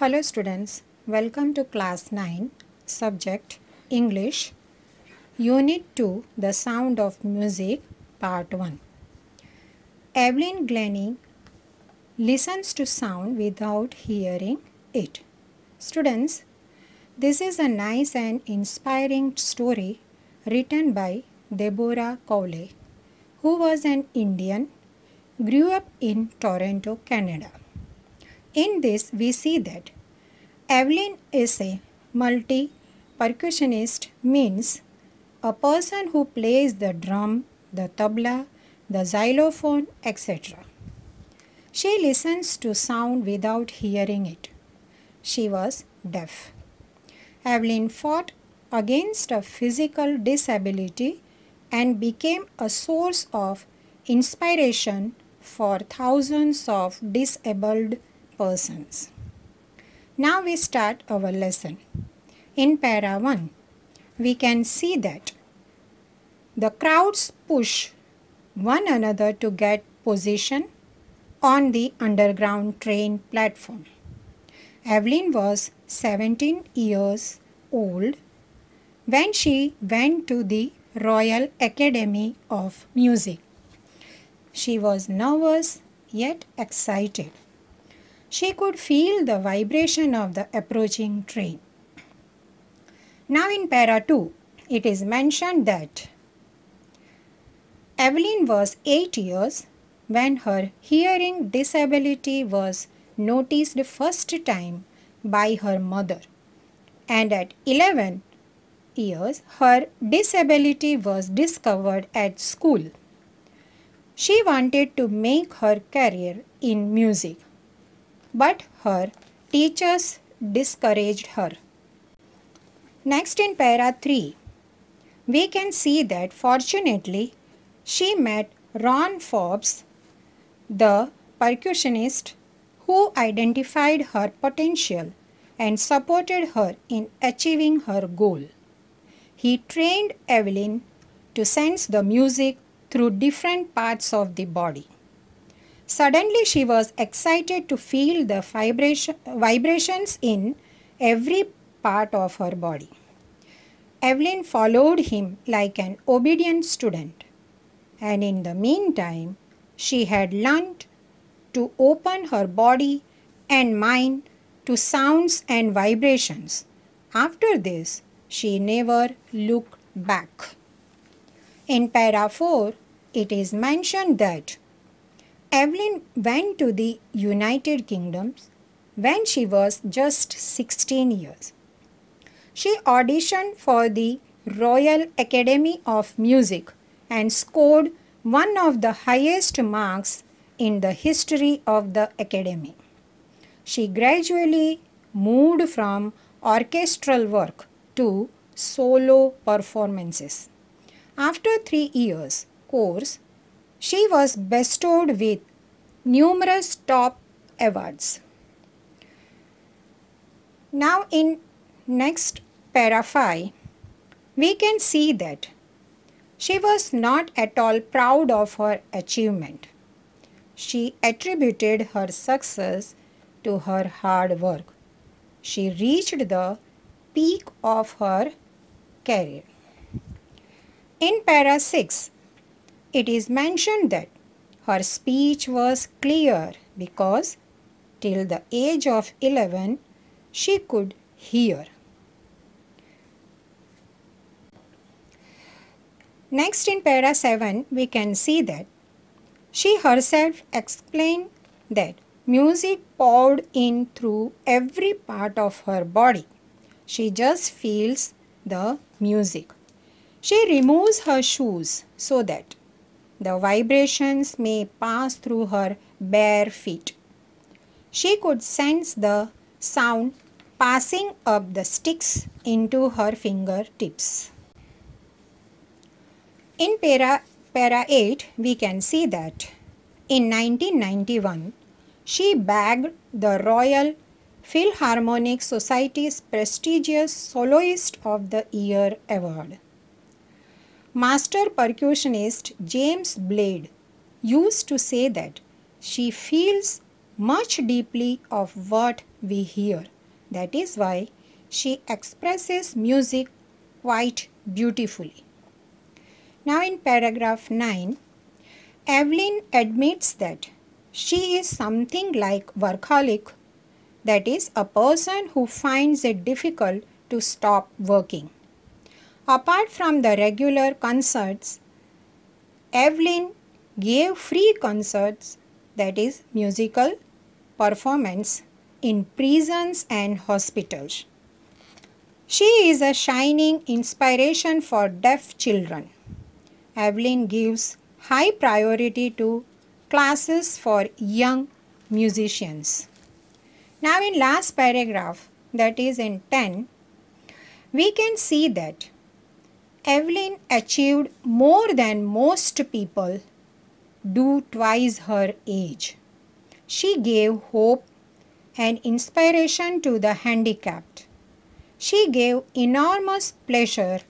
Hello students, welcome to class 9, subject English, Unit 2, The Sound of Music, Part 1. Evelyn Glennie listens to sound without hearing it. Students, this is a nice and inspiring story written by Deborah Cowley, who was an Indian, grew up in Toronto, Canada. In this, we see that Evelyn is a multi-percussionist, means a person who plays the drum, the tabla, the xylophone, etc. She listens to sound without hearing it. She was deaf. Evelyn fought against a physical disability and became a source of inspiration for thousands of disabled persons. Now we start our lesson. In para 1, we can see that the crowds push one another to get position on the underground train platform. Evelyn was 17 years old when she went to the Royal Academy of Music. She was nervous yet excited. She could feel the vibration of the approaching train. Now in para 2, it is mentioned that Evelyn was 8 years when her hearing disability was noticed first time by her mother, and at 11 years her disability was discovered at school. She wanted to make her career in music, but her teachers discouraged her. Next in para 3, we can see that fortunately she met Ron Forbes, the percussionist, who identified her potential and supported her in achieving her goal. He trained Evelyn to sense the music through different parts of the body. Suddenly she was excited to feel the vibrations in every part of her body. Evelyn followed him like an obedient student, and in the meantime she had learned to open her body and mind to sounds and vibrations. After this, she never looked back. In para 4, it is mentioned that Evelyn went to the United Kingdom when she was just 16 years. She auditioned for the Royal Academy of Music and scored one of the highest marks in the history of the Academy. She gradually moved from orchestral work to solo performances. After 3 years course, she was bestowed with numerous top awards. Now in next para 5, we can see that she was not at all proud of her achievement. She attributed her success to her hard work. She reached the peak of her career. In para 6, it is mentioned that her speech was clear because till the age of 11 she could hear. Next in para 7, we can see that she herself explained that music poured in through every part of her body. She just feels the music. She removes her shoes so that the vibrations may pass through her bare feet. She could sense the sound passing up the sticks into her fingertips. In para 8, we can see that in 1991, she bagged the Royal Philharmonic Society's prestigious Soloist of the Year award. Master percussionist James Blade used to say that she feels much deeply of what we hear. That is why she expresses music quite beautifully. Now in paragraph 9, Evelyn admits that she is something like workaholic, that is, a person who finds it difficult to stop working. Apart from the regular concerts, Evelyn gave free concerts, that is, musical performance, in prisons and hospitals. She is a shining inspiration for deaf children. Evelyn gives high priority to classes for young musicians. Now in last paragraph, that is in 10, we can see that Evelyn achieved more than most people do twice her age. She gave hope and inspiration to the handicapped. She gave enormous pleasure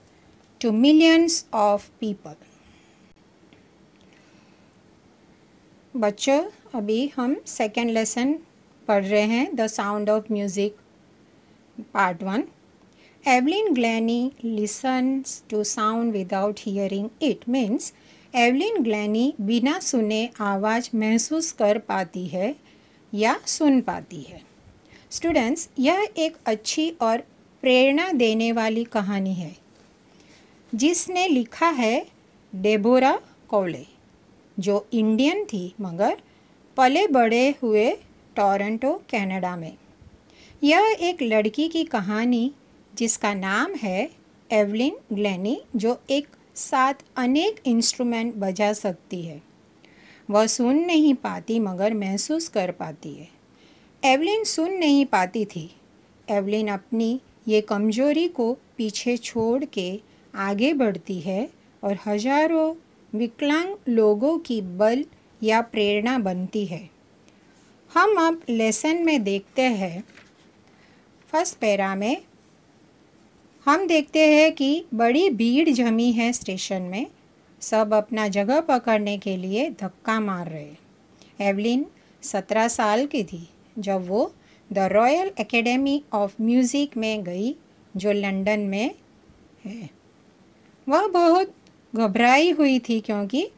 to millions of people. बच्चों, अभी हम second lesson पढ़ रहे हैं, the sound of music part 1. Evelyn Glennie listens to sound without hearing it. Means Evelyn Glennie बिना सुने आवाज़ महसूस कर पाती है या सुन पाती है. स्टूडेंट्स, यह एक अच्छी और प्रेरणा देने वाली कहानी है जिसने लिखा है डेबोरा कॉले, जो इंडियन थी मगर पले बड़े हुए टोरंटो कनाडा में. यह एक लड़की की कहानी जिसका नाम है एवलिन ग्लैनी, जो एक साथ अनेक इंस्ट्रूमेंट बजा सकती है. वह सुन नहीं पाती मगर महसूस कर पाती है. एवलिन सुन नहीं पाती थी. एवलिन अपनी ये कमजोरी को पीछे छोड़ के आगे बढ़ती है और हजारों विकलांग लोगों की बल या प्रेरणा बनती है. हम अब लेसन में देखते हैं. फर्स्ट पैरा में हम देखते हैं कि बड़ी भीड़ जमी है स्टेशन में. सब अपना जगह पकड़ने के लिए धक्का मार रहे. एवलिन 17 साल की थी जब वो the royal academy of music में गई, जो लंदन में है. वह बहुत घबराई हुई थी क्योंकि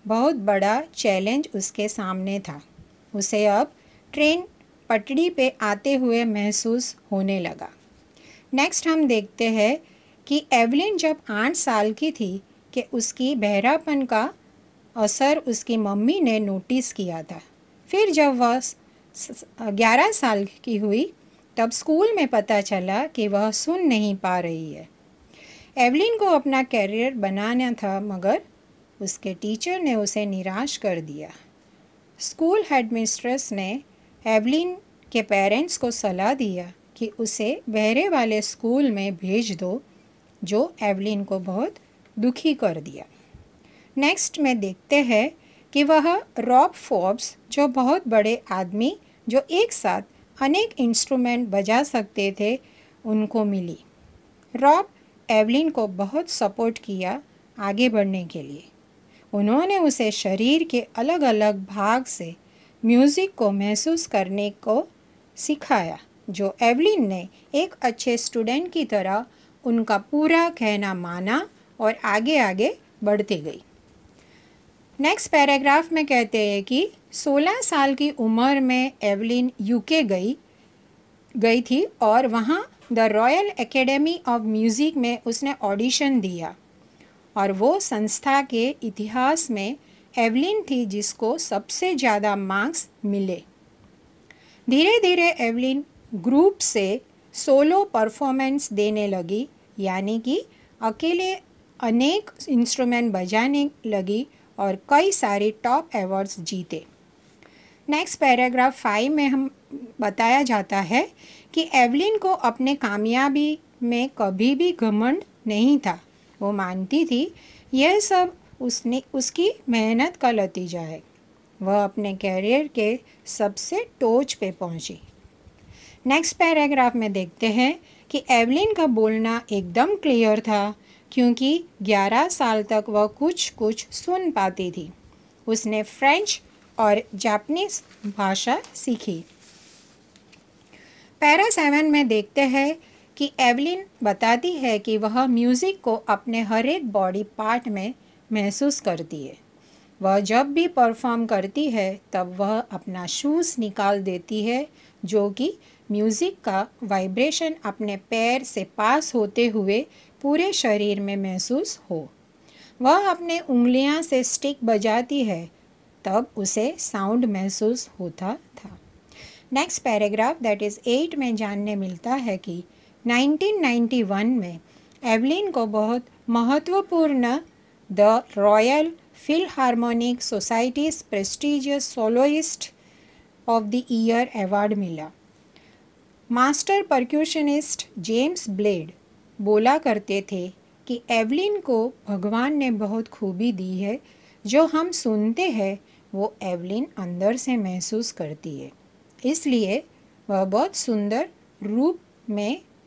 बहुत बड़ा चैलेंज उसके सामने था. उसे अब ट्रेन पटरी पे आते हुए महसूस होने लगा. नेक्स्ट हम देखते हैं कि एवलिन जब 8 साल की थी कि उसकी बहरापन का असर उसकी मम्मी ने नोटिस किया था. फिर जब वह 11 साल की हुई तब स्कूल में पता चला कि वह सुन नहीं पा रही है. एवलिन को अपना कैरियर बनाना था मगर उसके टीचर ने उसे निराश कर दिया. स्कूल हेडमिस्ट्रेस ने एवलिन के पेरेंट्स को सलाह दिया कि उसे बहरे वाले स्कूल में भेज दो, जो एवलिन को बहुत दुखी कर दिया. नेक्स्ट में देखते हैं कि वह रॉब फोर्ब्स, जो बहुत बड़े आदमी जो एक साथ अनेक इंस्ट्रूमेंट बजा सकते थे, उनको मिली. रॉब एवलिन को बहुत सपोर्ट किया आगे बढ़ने के लिए. उन्होंने उसे शरीर के अलग अलग भाग से म्यूज़िक को महसूस करने को सिखाया, जो एवलिन ने एक अच्छे स्टूडेंट की तरह उनका पूरा कहना माना और आगे आगे बढ़ती गई. नेक्स्ट पैराग्राफ में कहते हैं कि 16 साल की उम्र में एवलिन यूके गई थी और वहाँ the royal academy of music में उसने ऑडिशन दिया और वो संस्था के इतिहास में एवलिन थी जिसको सबसे ज़्यादा मार्क्स मिले. धीरे धीरे एवलिन ग्रुप से सोलो परफॉर्मेंस देने लगी, यानी कि अकेले अनेक इंस्ट्रूमेंट बजाने लगी और कई सारे टॉप अवार्ड्स जीते. नेक्स्ट पैराग्राफ 5 में हम बताया जाता है कि एवलिन को अपने कामयाबी में कभी भी घमंड नहीं था. वो मानती थी यह सब उसकी मेहनत का नतीजा है. वह अपने कैरियर के सबसे टॉच पे पहुंची. नेक्स्ट पैराग्राफ में देखते हैं कि एवलिन का बोलना एकदम क्लियर था क्योंकि 11 साल तक वह कुछ सुन पाती थी. उसने फ्रेंच और जापानीज़ भाषा सीखी. पैरा 7 में देखते हैं कि एवलिन बताती है कि वह म्यूज़िक को अपने हर एक बॉडी पार्ट में महसूस करती है। वह जब भी परफॉर्म करती है तब वह अपना शूज़ निकाल देती है, जो कि म्यूज़िक का वाइब्रेशन अपने पैर से पास होते हुए पूरे शरीर में महसूस हो। वह अपने उंगलियां से स्टिक बजाती है, तब उसे साउंड महसूस होता था। नेक्स्ट पैराग्राफ दैट इज़ 8 में जानने मिलता है कि 1991 में एवलिन को बहुत महत्वपूर्ण the royal Philharmonic societies prestigious soloist of the year award मिला। मास्टर परक्यूशनिस्ट जेम्स ब्लेड बोला करते थे कि एवलिन को भगवान ने बहुत खूबी दी है, जो हम सुनते हैं वो एवलिन अंदर से महसूस करती है, इसलिए वह बहुत सुंदर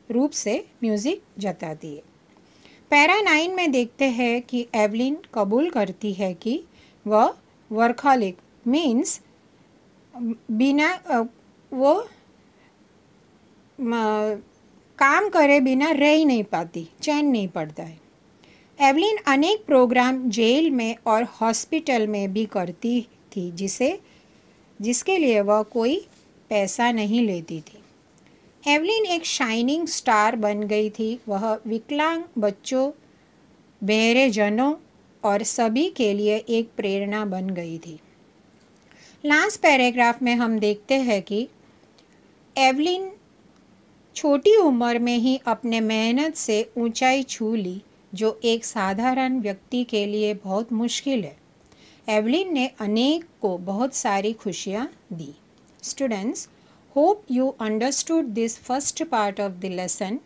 रूप से म्यूज़िक जताती है। पैरा 9 में देखते हैं कि एवलिन कबूल करती है कि वह वर्कहॉलिक मीन्स वो काम करे बिना रह ही नहीं पाती, चैन नहीं पड़ता है। एवलिन अनेक प्रोग्राम जेल में और हॉस्पिटल में भी करती थी, जिसके लिए वह कोई पैसा नहीं लेती थी। एवलिन एक शाइनिंग स्टार बन गई थी। वह विकलांग बच्चों, बहरे जनों और सभी के लिए एक प्रेरणा बन गई थी। लास्ट पैराग्राफ में हम देखते हैं कि एवलिन छोटी उम्र में ही अपने मेहनत से ऊंचाई छू ली, जो एक साधारण व्यक्ति के लिए बहुत मुश्किल है। एवलिन ने अनेक को बहुत सारी खुशियाँ दी। Students, hope you understood this first part of the lesson.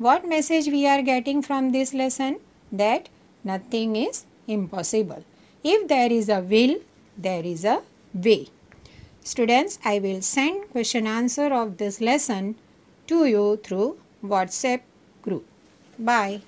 What message we are getting from this lesson? That nothing is impossible. If there is a will, there is a way. Students, I will send question answer of this lesson to you through WhatsApp group. Bye.